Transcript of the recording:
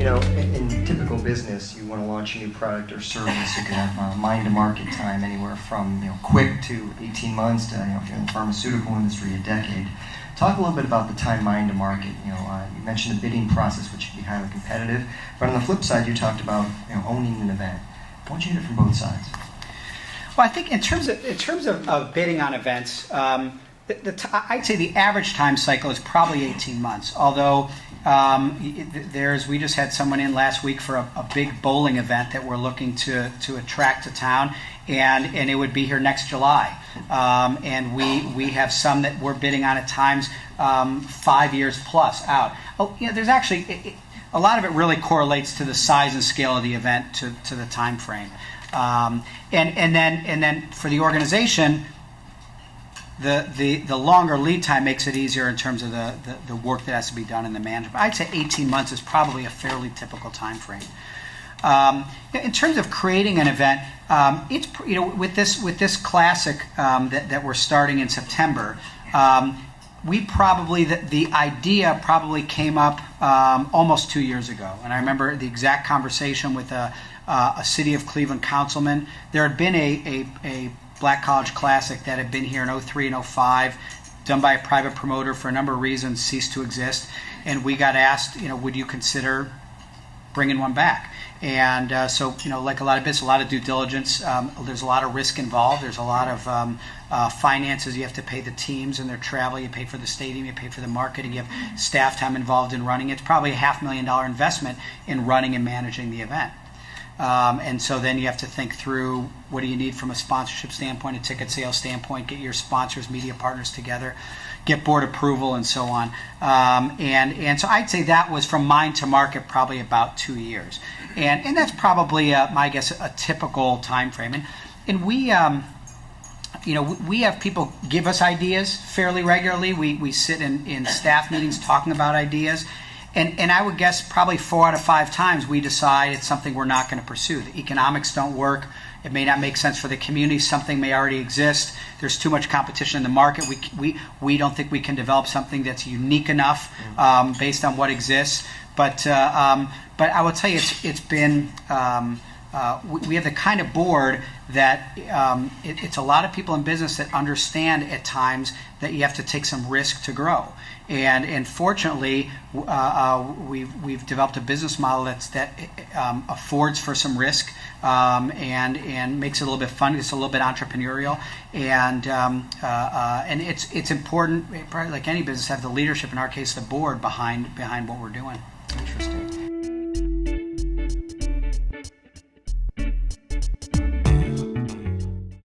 in typical business, you want to launch a new product or service, you can have mind-to-market time anywhere from quick to 18 months to if you're in the pharmaceutical industry, a decade. Talk a little bit about the time mind-to-market. You mentioned the bidding process, which can be highly competitive, but on the flip side, you talked about owning an event. Why don't you hit it from both sides? Well, I think in terms of bidding on events, I'd say the average time cycle is probably 18 months. Although we just had someone in last week for a big bowling event that we're looking to attract to town, and it would be here next July. And we have some that we're bidding on at times 5 years plus out. There's actually a lot of it really correlates to the size and scale of the event to the time frame. And then for the organization, the longer lead time makes it easier in terms of the work that has to be done in the management. I'd say 18 months is probably a fairly typical time frame. In terms of creating an event, it's with this classic that we're starting in September. The idea probably came up almost 2 years ago, and I remember the exact conversation with a City of Cleveland councilman. There had been a Black College Classic that had been here in 03 and 05, done by a private promoter for a number of reasons, ceased to exist, and we got asked, would you consider bringing one back? And so, like a lot of business, a lot of due diligence. There's a lot of risk involved. There's a lot of finances. You have to pay the teams and their travel. You pay for the stadium. You pay for the marketing. You have staff time involved in running. It's probably a $500,000 investment in running and managing the event. And so then you have to think through what do you need from a sponsorship standpoint, a ticket sales standpoint, get your sponsors, media partners together, get board approval, and so on. And so I'd say that was from mind to market probably about 2 years. And that's probably, I guess, a typical time frame. And we have people give us ideas fairly regularly. We sit in staff meetings talking about ideas. And I would guess probably 4 out of 5 times we decide it's something we're not going to pursue. The economics don't work. It may not make sense for the community. Something may already exist. There's too much competition in the market. We don't think we can develop something that's unique enough based on what exists. But I will tell you, it's been we have the kind of board that it's a lot of people in business that understand at times that you have to take some risk to grow. And fortunately, we've developed a business model that affords for some risk and makes it a little bit fun. It's a little bit entrepreneurial, and it's important. Probably like any business, have the leadership. In our case, the board behind what we're doing. Interesting.